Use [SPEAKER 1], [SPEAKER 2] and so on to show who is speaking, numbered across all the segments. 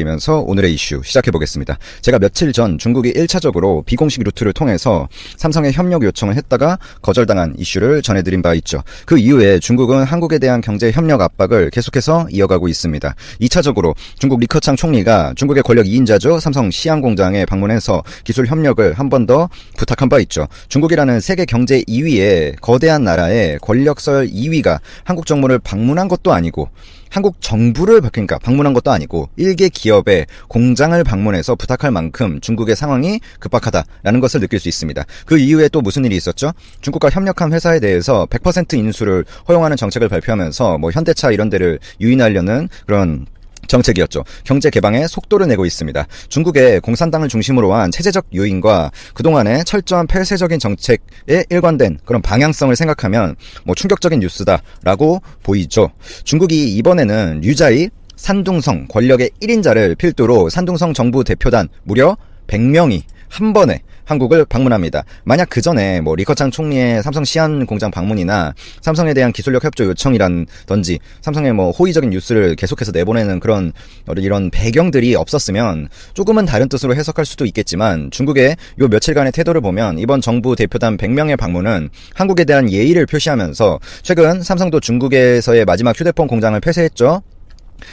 [SPEAKER 1] 면서 오늘의 이슈 시작해 보겠습니다. 제가 며칠 전 중국이 1차적으로 비공식 루트를 통해서 삼성에 협력 요청을 했다가 거절당한 이슈를 전해드린 바 있죠. 그 이후에 중국은 한국에 대한 경제 협력 압박을 계속해서 이어가고 있습니다. 2차적으로 중국 리커창 총리가 중국의 권력 2인자죠. 삼성 시안 공장에 방문해서 기술 협력을 한 번 더 부탁한 바 있죠. 중국이라는 세계 경제 2위의 거대한 나라의 권력설 2위가 한국 정부를 방문한 것도 아니고 한국 정부를 그러니까 방문한 것도 아니고 일개 기업의 공장을 방문해서 부탁할 만큼 중국의 상황이 급박하다라는 것을 느낄 수 있습니다. 그 이후에 또 무슨 일이 있었죠? 중국과 협력한 회사에 대해서 100% 인수를 허용하는 정책을 발표하면서 뭐 현대차 이런 데를 유인하려는 그런 정책이었죠. 경제 개방에 속도를 내고 있습니다. 중국의 공산당을 중심으로 한 체제적 요인과 그동안의 철저한 폐쇄적인 정책에 일관된 그런 방향성을 생각하면 뭐 충격적인 뉴스다라고 보이죠. 중국이 이번에는 류자이 산둥성 권력의 1인자를 필두로 산둥성 정부 대표단 무려 100명이 한 번에 한국을 방문합니다. 만약 그 전에 뭐 리커창 총리의 삼성 시안 공장 방문이나 삼성에 대한 기술력 협조 요청이란든지 삼성의 뭐 호의적인 뉴스를 계속해서 내보내는 그런 이런 배경들이 없었으면 조금은 다른 뜻으로 해석할 수도 있겠지만 중국의 요 며칠간의 태도를 보면 이번 정부 대표단 100명의 방문은 한국에 대한 예의를 표시하면서 최근 삼성도 중국에서의 마지막 휴대폰 공장을 폐쇄했죠.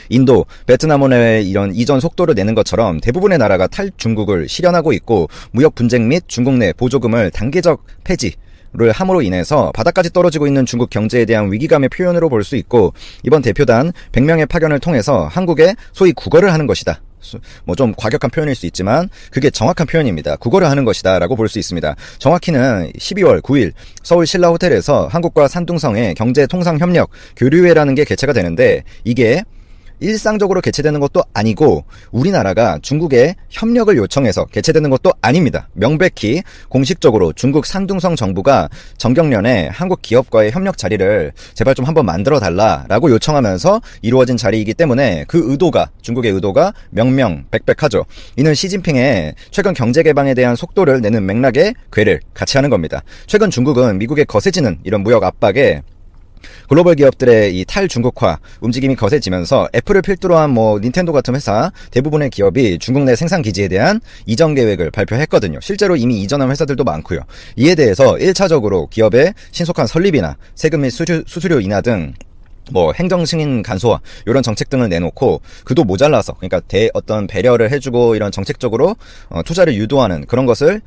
[SPEAKER 1] 인도, 베트남의 이런 이전 속도를 내는 것처럼 대부분의 나라가 탈중국을 실현하고 있고 무역 분쟁 및 중국 내 보조금을 단계적 폐지를 함으로 인해서 바닥까지 떨어지고 있는 중국 경제에 대한 위기감의 표현으로 볼 수 있고 이번 대표단 100명의 파견을 통해서 한국에 소위 구걸을 하는 것이다. 뭐 좀 과격한 표현일 수 있지만 그게 정확한 표현입니다. 구걸을 하는 것이다 라고 볼 수 있습니다. 정확히는 12월 9일 서울 신라 호텔에서 한국과 산둥성의 경제통상협력 교류회라는 게 개최가 되는데 이게 일상적으로 개최되는 것도 아니고 우리나라가 중국에 협력을 요청해서 개최되는 것도 아닙니다. 명백히 공식적으로 중국 산둥성 정부가 정경련에 한국 기업과의 협력 자리를 제발 좀 한번 만들어 달라라고 요청하면서 이루어진 자리이기 때문에 그 의도가 중국의 의도가 명명백백하죠. 이는 시진핑의 최근 경제 개방에 대한 속도를 내는 맥락의 궤를 같이 하는 겁니다. 최근 중국은 미국의 거세지는 이런 무역 압박에 글로벌 기업들의 이 탈중국화 움직임이 거세지면서 애플을 필두로 한 뭐 닌텐도 같은 회사 대부분의 기업이 중국 내 생산 기지에 대한 이전 계획을 발표했거든요. 실제로 이미 이전한 회사들도 많고요. 이에 대해서 1차적으로 기업의 신속한 설립이나 세금 및 수수료 인하 등 뭐 행정 승인 간소화 이런 정책 등을 내놓고 그도 모자라서 그러니까 어떤 배려를 해주고 이런 정책적으로 투자를 유도하는 그런 것을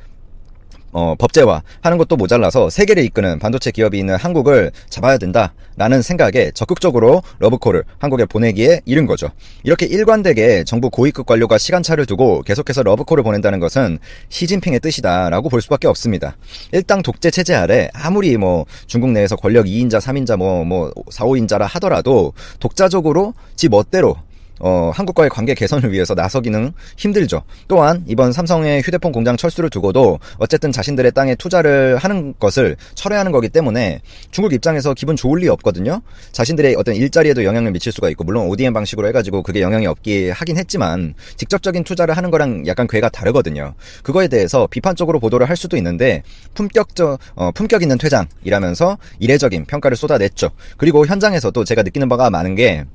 [SPEAKER 1] 법제화 하는 것도 모자라서 세계를 이끄는 반도체 기업이 있는 한국을 잡아야 된다라는 생각에 적극적으로 러브콜을 한국에 보내기에 이른 거죠. 이렇게 일관되게 정부 고위급 관료가 시간차를 두고 계속해서 러브콜을 보낸다는 것은 시진핑의 뜻이다라고 볼 수밖에 없습니다. 일당 독재 체제 아래 아무리 뭐 중국 내에서 권력 2인자, 3인자, 뭐 4, 5인자라 하더라도 독자적으로 지 멋대로 한국과의 관계 개선을 위해서 나서기는 힘들죠. 또한 이번 삼성의 휴대폰 공장 철수를 두고도 어쨌든 자신들의 땅에 투자를 하는 것을 철회하는 거기 때문에 중국 입장에서 기분 좋을 리 없거든요. 자신들의 어떤 일자리에도 영향을 미칠 수가 있고 물론 ODM 방식으로 해가지고 그게 영향이 없긴 하긴 했지만 직접적인 투자를 하는 거랑 약간 궤가 다르거든요. 그거에 대해서 비판적으로 보도를 할 수도 있는데 품격 있는 퇴장이라면서 이례적인 평가를 쏟아냈죠. 그리고 현장에서도 제가 느끼는 바가 많은 게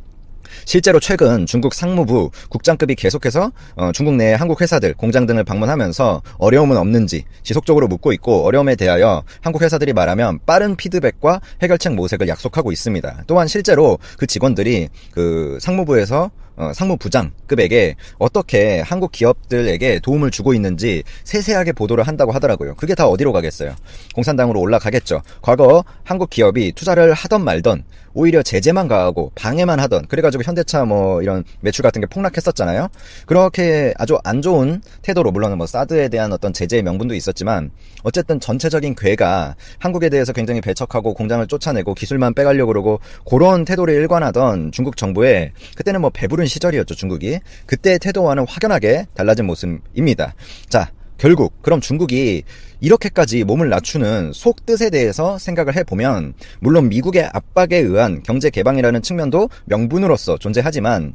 [SPEAKER 1] 실제로 최근 중국 상무부 국장급이 계속해서 중국 내 한국 회사들, 공장 등을 방문하면서 어려움은 없는지 지속적으로 묻고 있고 어려움에 대하여 한국 회사들이 말하면 빠른 피드백과 해결책 모색을 약속하고 있습니다. 또한 실제로 그 직원들이 그 상무부에서 상무부장급에게 어떻게 한국 기업들에게 도움을 주고 있는지 세세하게 보도를 한다고 하더라고요. 그게 다 어디로 가겠어요? 공산당으로 올라가겠죠. 과거 한국 기업이 투자를 하던 말던 오히려 제재만 가하고 방해만 하던 그래가지고 현대차 뭐 이런 매출 같은 게 폭락했었잖아요. 그렇게 아주 안 좋은 태도로 물론 뭐 사드에 대한 어떤 제재의 명분도 있었지만 어쨌든 전체적인 궤가 한국에 대해서 굉장히 배척하고 공장을 쫓아내고 기술만 빼가려고 그러고 그런 태도를 일관하던 중국 정부에 그때는 뭐 배부른 시절이었죠. 중국이 그때의 태도와는 확연하게 달라진 모습입니다. 자, 결국 그럼 중국이 이렇게까지 몸을 낮추는 속뜻에 대해서 생각을 해보면 물론 미국의 압박에 의한 경제 개방이라는 측면도 명분으로서 존재하지만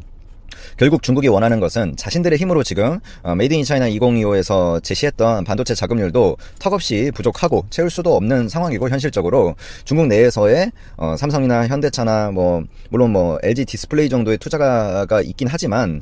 [SPEAKER 1] 결국 중국이 원하는 것은 자신들의 힘으로 지금 메이드 인 차이나 2025에서 제시했던 반도체 자금률도 턱없이 부족하고 채울 수도 없는 상황이고, 현실적으로 중국 내에서의 삼성이나 현대차나 물론 LG 디스플레이 정도의 투자가 있긴 하지만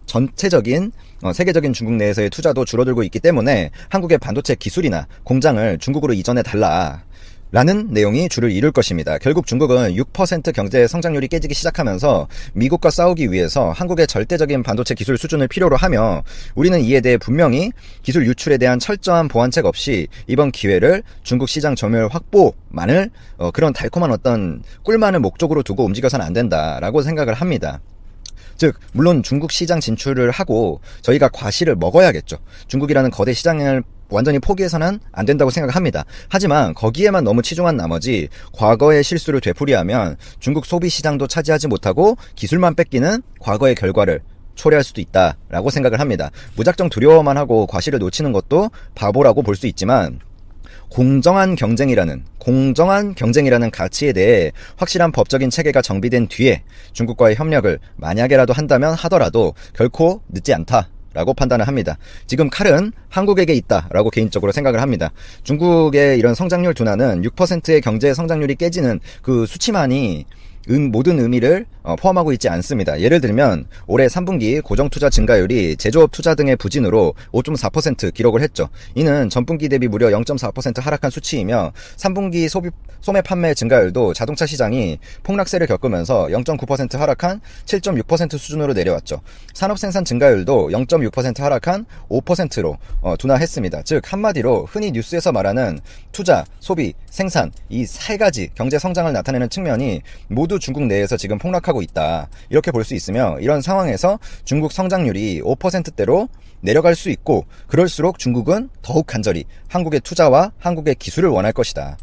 [SPEAKER 1] 전체적인 세계적인 중국 내에서의 투자도 줄어들고 있기 때문에 한국의 반도체 기술이나 공장을 중국으로 이전해 달라 라는 내용이 줄을 이룰 것입니다. 결국 중국은 6% 경제 성장률이 깨지기 시작하면서 미국과 싸우기 위해서 한국의 절대적인 반도체 기술 수준을 필요로 하며, 우리는 이에 대해 분명히 기술 유출에 대한 철저한 보완책 없이 이번 기회를 중국 시장 점유율 확보만을 그런 달콤한 어떤 꿀만을 목적으로 두고 움직여서는 안 된다라고 생각을 합니다. 즉, 물론 중국 시장 진출을 하고 저희가 과실을 먹어야겠죠. 중국이라는 거대 시장을 완전히 포기해서는 안 된다고 생각합니다. 하지만 거기에만 너무 치중한 나머지 과거의 실수를 되풀이하면 중국 소비 시장도 차지하지 못하고 기술만 뺏기는 과거의 결과를 초래할 수도 있다라고 생각을 합니다. 무작정 두려워만 하고 과실을 놓치는 것도 바보라고 볼 수 있지만, 공정한 경쟁이라는 가치에 대해 확실한 법적인 체계가 정비된 뒤에 중국과의 협력을 만약에라도 한다면 하더라도 결코 늦지 않다라고 판단을 합니다. 지금 칼은 한국에게 있다라고 개인적으로 생각을 합니다. 중국의 이런 성장률 둔화는 6%의 경제 성장률이 깨지는 그 수치만이 모든 의미를 포함하고 있지 않습니다. 예를 들면 올해 3분기 고정투자 증가율이 제조업 투자 등의 부진으로 5.4% 기록을 했죠. 이는 전분기 대비 무려 0.4% 하락한 수치이며, 3분기 소매 판매 증가율도 자동차 시장이 폭락세를 겪으면서 0.9% 하락한 7.6% 수준으로 내려왔죠. 산업 생산 증가율도 0.6% 하락한 5%로 둔화했습니다. 즉 한마디로 흔히 뉴스에서 말하는 투자, 소비, 생산, 이 세 가지 경제 성장을 나타내는 측면이 모두 중국 내에서 지금 폭락하고 있다, 이렇게 볼 수 있으며, 이런 상황에서 중국 성장률이 5%대로 내려갈 수 있고, 그럴수록 중국은 더욱 간절히 한국의 투자와 한국의 기술을 원할 것이다.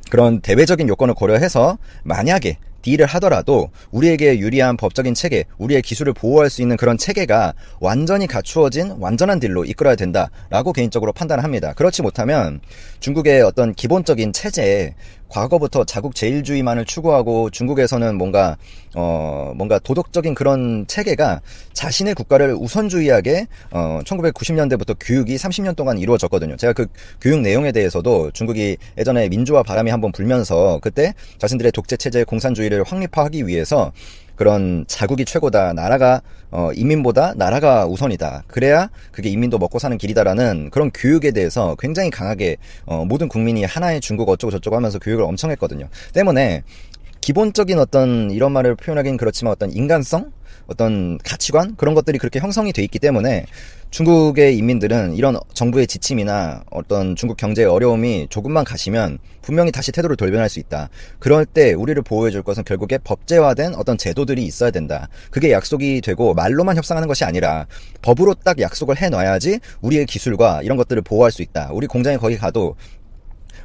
[SPEAKER 1] 그런 대외적인 요건을 고려해서 만약에 딜을 하더라도 우리에게 유리한 법적인 체계, 우리의 기술을 보호할 수 있는 그런 체계가 완전히 갖추어진 완전한 딜로 이끌어야 된다라고 개인적으로 판단합니다. 그렇지 못하면 중국의 어떤 기본적인 체제에 과거부터 자국 제일주의만을 추구하고 중국에서는 뭔가 도덕적인 그런 체계가 자신의 국가를 우선주의하게 1990년대부터 교육이 30년 동안 이루어졌거든요. 제가 그 교육 내용에 대해서도 중국이 예전에 민주화 바람이 한번 불면서 그때 자신들의 독재 체제의 공산주의를 확립화하기 위해서 그런 자국이 최고다, 나라가 인민보다 나라가 우선이다, 그래야 그게 인민도 먹고 사는 길이다라는 그런 교육에 대해서 굉장히 강하게 모든 국민이 하나의 중국 어쩌고 저쩌고 하면서 교육을 엄청 했거든요. 때문에 기본적인 어떤, 이런 말을 표현하기는 그렇지만 어떤 인간성? 어떤 가치관? 그런 것들이 그렇게 형성이 돼 있기 때문에 중국의 인민들은 이런 정부의 지침이나 어떤 중국 경제의 어려움이 조금만 가시면 분명히 다시 태도를 돌변할 수 있다. 그럴 때 우리를 보호해 줄 것은 결국에 법제화된 어떤 제도들이 있어야 된다. 그게 약속이 되고 말로만 협상하는 것이 아니라 법으로 딱 약속을 해놔야지 우리의 기술과 이런 것들을 보호할 수 있다. 우리 공장에 거기 가도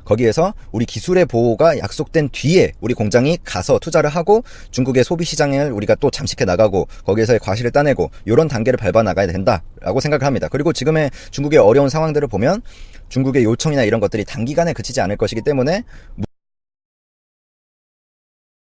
[SPEAKER 1] 거기에서 우리 기술의 보호가 약속된 뒤에 우리 공장이 가서 투자를 하고 중국의 소비 시장을 우리가 또 잠식해 나가고 거기에서의 과실을 따내고 이런 단계를 밟아 나가야 된다라고 생각을 합니다. 그리고 지금의 중국의 어려운 상황들을 보면 중국의 요청이나 이런 것들이 단기간에 그치지 않을 것이기 때문에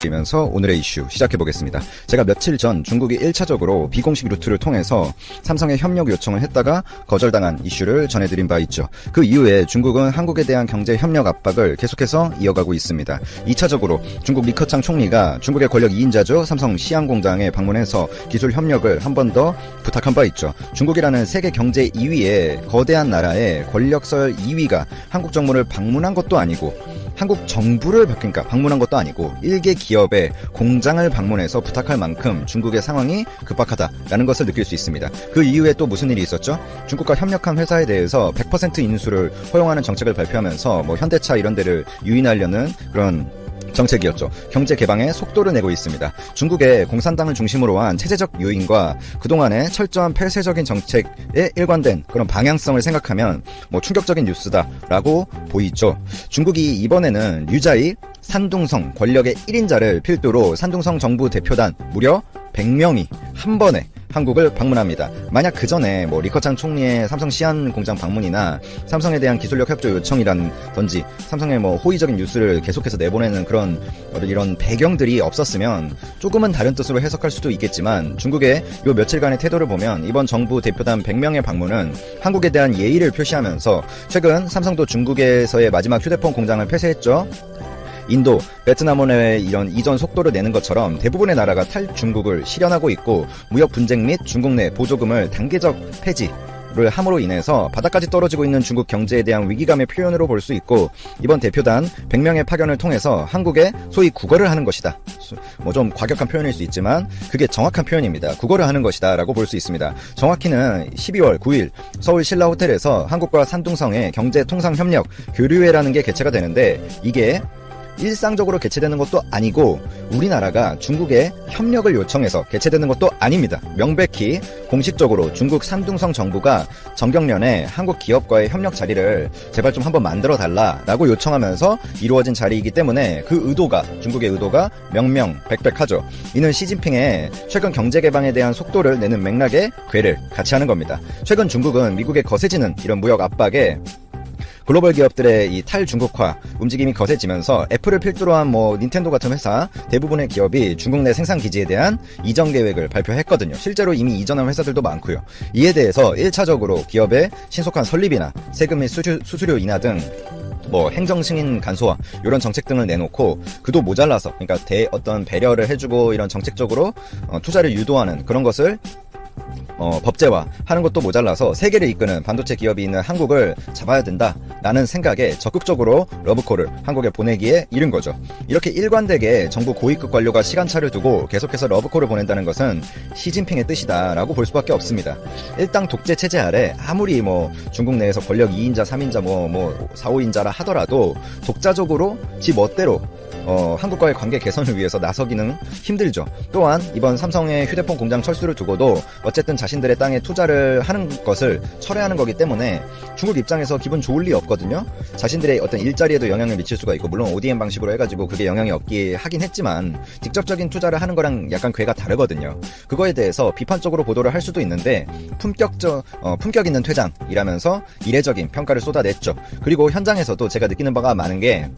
[SPEAKER 1] 면서 오늘의 이슈 시작해보겠습니다. 제가 며칠 전 중국이 1차적으로 비공식 루트를 통해서 삼성에 협력 요청을 했다가 거절당한 이슈를 전해드린 바 있죠. 그 이후에 중국은 한국에 대한 경제 협력 압박을 계속해서 이어가고 있습니다. 2차적으로 중국 리커창 총리가 중국의 권력 2인자죠. 삼성 시안 공장에 방문해서 기술 협력을 한 번 더 부탁한 바 있죠. 중국이라는 세계 경제 2위의 거대한 나라의 권력설 2위가 한국 정부를 방문한 것도 아니고 한국 정부를 방문한 것도 아니고 일개 기업의 공장을 방문해서 부탁할 만큼 중국의 상황이 급박하다라는 것을 느낄 수 있습니다. 그 이후에 또 무슨 일이 있었죠? 중국과 협력한 회사에 대해서 100% 인수를 허용하는 정책을 발표하면서 현대차 이런 데를 유인하려는 그런 정책이었죠. 경제 개방에 속도를 내고 있습니다. 중국의 공산당을 중심으로 한 체제적 요인과 그동안의 철저한 폐쇄적인 정책에 일관된 그런 방향성을 생각하면 충격적인 뉴스다라고 보이죠. 중국이 이번에는 류자이 산둥성 권력의 1인자를 필두로 산둥성 정부 대표단 무려 100명이 한 번에 한국을 방문합니다. 만약 그 전에 리커창 총리의 삼성 시안 공장 방문이나 삼성에 대한 기술력 협조 요청이라든지 삼성의 호의적인 뉴스를 계속해서 내보내는 그런 이런 배경들이 없었으면 조금은 다른 뜻으로 해석할 수도 있겠지만 중국의 요 며칠간의 태도를 보면 이번 정부 대표단 100명의 방문은 한국에 대한 예의를 표시하면서 최근 삼성도 중국에서의 마지막 휴대폰 공장을 폐쇄했죠. 인도, 베트남의 이런 이전 속도를 내는 것처럼 대부분의 나라가 탈중국을 실현하고 있고 무역 분쟁 및 중국 내 보조금을 단계적 폐지를 함으로 인해서 바닥까지 떨어지고 있는 중국 경제에 대한 위기감의 표현으로 볼 수 있고 이번 대표단 100명의 파견을 통해서 한국에 소위 국어를 하는 것이다. 뭐 좀 과격한 표현일 수 있지만 그게 정확한 표현입니다. 국어를 하는 것이다 라고 볼 수 있습니다. 정확히는 12월 9일 서울 신라 호텔에서 한국과 산둥성의 경제통상협력 교류회라는 게 개최가 되는데 이게 일상적으로 개최되는 것도 아니고 우리나라가 중국에 협력을 요청해서 개최되는 것도 아닙니다. 명백히 공식적으로 중국 산둥성 정부가 정경련에 한국 기업과의 협력 자리를 제발 좀 한번 만들어 달라라고 요청하면서 이루어진 자리이기 때문에 그 의도가 중국의 의도가 명명백백하죠. 이는 시진핑의 최근 경제 개방에 대한 속도를 내는 맥락의 궤를 같이 하는 겁니다. 최근 중국은 미국의 거세지는 이런 무역 압박에 글로벌 기업들의 이 탈중국화 움직임이 거세지면서 애플을 필두로 한 닌텐도 같은 회사 대부분의 기업이 중국 내 생산 기지에 대한 이전 계획을 발표했거든요. 실제로 이미 이전한 회사들도 많고요. 이에 대해서 1차적으로 기업의 신속한 설립이나 세금 및 수수료 인하 등 행정 승인 간소화 이런 정책 등을 내놓고 그도 모자라서 그러니까 어떤 배려를 해주고 이런 정책적으로 투자를 유도하는 그런 것을 법제화 하는 것도 모자라서 세계를 이끄는 반도체 기업이 있는 한국을 잡아야 된다라는 생각에 적극적으로 러브콜을 한국에 보내기에 이른 거죠. 이렇게 일관되게 정부 고위급 관료가 시간차를 두고 계속해서 러브콜을 보낸다는 것은 시진핑의 뜻이다라고 볼 수밖에 없습니다. 일당 독재 체제 아래 아무리 중국 내에서 권력 2인자, 3인자, 4, 5인자라 하더라도 독자적으로 지 멋대로 한국과의 관계 개선을 위해서 나서기는 힘들죠. 또한 이번 삼성의 휴대폰 공장 철수를 두고도 어쨌든 자신들의 땅에 투자를 하는 것을 철회하는 거기 때문에 중국 입장에서 기분 좋을 리 없거든요. 자신들의 어떤 일자리에도 영향을 미칠 수가 있고 물론 ODM 방식으로 해가지고 그게 영향이 없긴 하긴 했지만 직접적인 투자를 하는 거랑 약간 궤가 다르거든요. 그거에 대해서 비판적으로 보도를 할 수도 있는데 품격 있는 퇴장이라면서 이례적인 평가를 쏟아냈죠. 그리고 현장에서도 제가 느끼는 바가 많은 게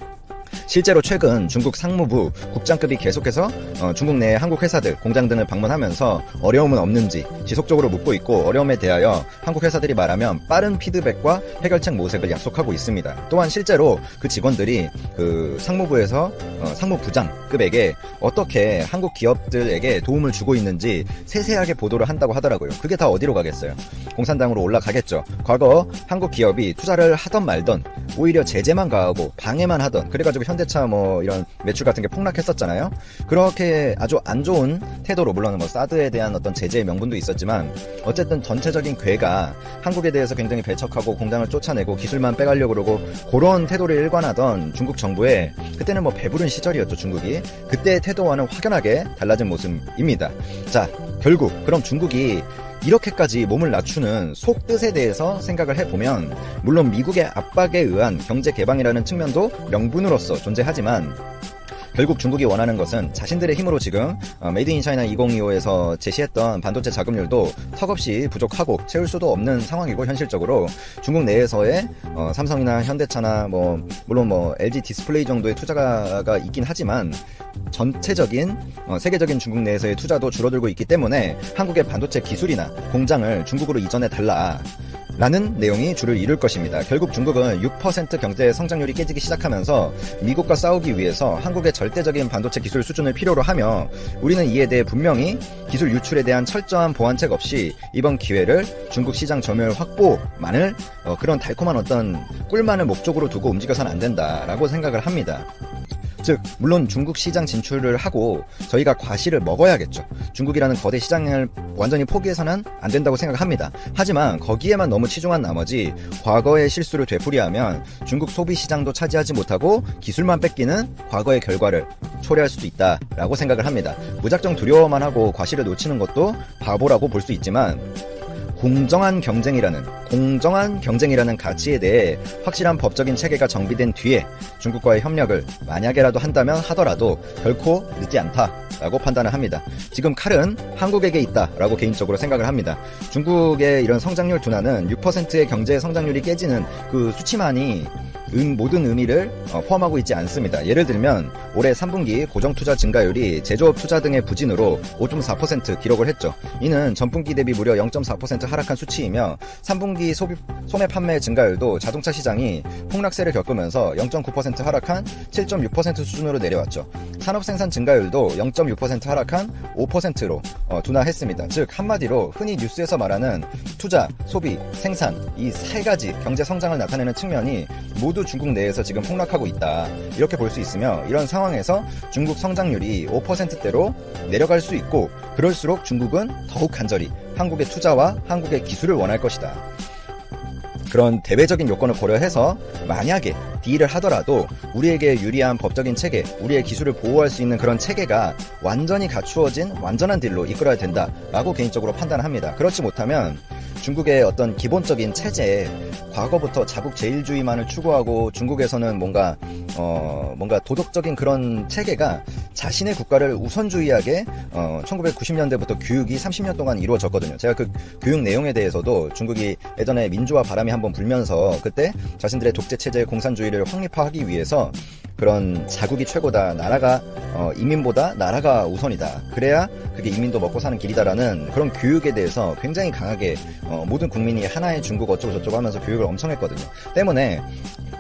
[SPEAKER 1] 실제로 최근 중국 상무부 국장급이 계속해서 중국 내 한국 회사들, 공장 등을 방문하면서 어려움은 없는지 지속적으로 묻고 있고 어려움에 대하여 한국 회사들이 말하면 빠른 피드백과 해결책 모색을 약속하고 있습니다. 또한 실제로 그 직원들이 그 상무부에서 상무부장급에게 어떻게 한국 기업들에게 도움을 주고 있는지 세세하게 보도를 한다고 하더라고요. 그게 다 어디로 가겠어요? 공산당으로 올라가겠죠. 과거 한국 기업이 투자를 하던 말던 오히려 제재만 가하고 방해만 하던 그래가지고 현대차 이런 매출 같은 게 폭락했었잖아요. 그렇게 아주 안 좋은 태도로 물론 사드에 대한 어떤 제재의 명분도 있었지만 어쨌든 전체적인 궤가 한국에 대해서 굉장히 배척하고 공장을 쫓아내고 기술만 빼가려고 그러고 그런 태도를 일관하던 중국 정부에 그때는 배부른 시절이었죠. 중국이 그때의 태도와는 확연하게 달라진 모습입니다. 자, 결국 그럼 중국이 이렇게까지 몸을 낮추는 속뜻에 대해서 생각을 해보면 물론 미국의 압박에 의한 경제 개방이라는 측면도 명분으로서 존재하지만 결국 중국이 원하는 것은 자신들의 힘으로 지금 메이드 인 차이나 2025에서 제시했던 반도체 자금률도 턱없이 부족하고 채울 수도 없는 상황이고 현실적으로 중국 내에서의 삼성이나 현대차나 물론 LG 디스플레이 정도의 투자가 있긴 하지만 전체적인 세계적인 중국 내에서의 투자도 줄어들고 있기 때문에 한국의 반도체 기술이나 공장을 중국으로 이전해 달라 라는 내용이 줄을 이룰 것입니다. 결국 중국은 6% 경제 성장률이 깨지기 시작하면서 미국과 싸우기 위해서 한국의 절대적인 반도체 기술 수준을 필요로 하며 우리는 이에 대해 분명히 기술 유출에 대한 철저한 보완책 없이 이번 기회를 중국 시장 점유율 확보만을 그런 달콤한 어떤 꿀만을 목적으로 두고 움직여서는 안 된다라고 생각을 합니다. 즉 물론 중국 시장 진출을 하고 저희가 과실을 먹어야겠죠. 중국이라는 거대 시장을 완전히 포기해서는 안 된다고 생각합니다. 하지만 거기에만 너무 치중한 나머지 과거의 실수를 되풀이하면 중국 소비 시장도 차지하지 못하고 기술만 뺏기는 과거의 결과를 초래할 수도 있다라고 생각을 합니다. 무작정 두려워만 하고 과실을 놓치는 것도 바보라고 볼 수 있지만 공정한 경쟁이라는 가치에 대해 확실한 법적인 체계가 정비된 뒤에 중국과의 협력을 만약에라도 한다면 하더라도 결코 늦지 않다라고 판단을 합니다. 지금 칼은 한국에게 있다라고 개인적으로 생각을 합니다. 중국의 이런 성장률 둔화는 6%의 경제 성장률이 깨지는 그 수치만이 모든 의미를 포함하고 있지 않습니다. 예를 들면 올해 3분기 고정투자 증가율이 제조업 투자 등의 부진으로 5.4% 기록을 했죠. 이는 전분기 대비 무려 0.4% 하락한 수치이며 3분기 소매 판매 증가율도 자동차 시장이 폭락세를 겪으면서 0.9% 하락한 7.6% 수준으로 내려왔죠. 산업 생산 증가율도 0.6% 하락한 5%로 둔화했습니다. 즉 한마디로 흔히 뉴스에서 말하는 투자, 소비, 생산 이 세 가지 경제 성장을 나타내는 측면이 모두 중국 내에서 지금 폭락하고 있다. 이렇게 볼 수 있으며 이런 상황에서 중국 성장률이 5%대로 내려갈 수 있고 그럴수록 중국은 더욱 간절히 한국의 투자와 한국의 기술을 원할 것이다. 그런 대외적인 요건을 고려해서 만약에 딜을 하더라도 우리에게 유리한 법적인 체계, 우리의 기술을 보호할 수 있는 그런 체계가 완전히 갖추어진 완전한 딜로 이끌어야 된다라고 개인적으로 판단합니다. 그렇지 못하면 중국의 어떤 기본적인 체제에 과거부터 자국 제일주의만을 추구하고 중국에서는 뭔가 도덕적인 그런 체계가 자신의 국가를 우선주의하게 1990년대부터 교육이 30년 동안 이루어졌거든요. 제가 그 교육 내용에 대해서도 중국이 예전에 민주화 바람이 한번 불면서 그때 자신들의 독재체제의 공산주의를 확립화하기 위해서 그런 자국이 최고다, 나라가 이민보다 나라가 우선이다, 그래야 그게 이민도 먹고 사는 길이다라는 그런 교육에 대해서 굉장히 강하게 모든 국민이 하나의 중국 어쩌고 저쩌고 하면서 교육을 엄청 했거든요. 때문에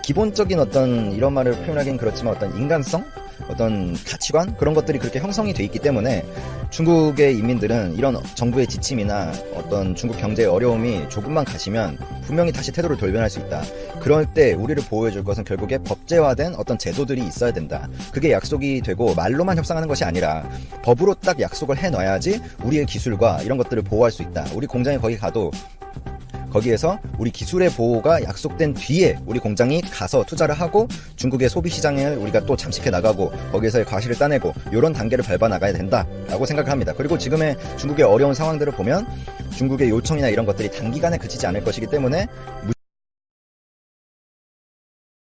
[SPEAKER 1] 기본적인 어떤 이런 말을 표현하기는 그렇지만 어떤 인간성? 어떤 가치관? 그런 것들이 그렇게 형성이 돼 있기 때문에 중국의 인민들은 이런 정부의 지침이나 어떤 중국 경제의 어려움이 조금만 가시면 분명히 다시 태도를 돌변할 수 있다. 그럴 때 우리를 보호해줄 것은 결국에 법제화된 어떤 제도들이 있어야 된다. 그게 약속이 되고 말로만 협상하는 것이 아니라 법으로 딱 약속을 해놔야지 우리의 기술과 이런 것들을 보호할 수 있다. 우리 공장에 거기 가도 거기에서 우리 기술의 보호가 약속된 뒤에 우리 공장이 가서 투자를 하고 중국의 소비 시장을 우리가 또 잠식해 나가고 거기에서의 과실을 따내고 이런 단계를 밟아 나가야 된다라고 생각을 합니다. 그리고 지금의 중국의 어려운 상황들을 보면 중국의 요청이나 이런 것들이 단기간에 그치지 않을 것이기 때문에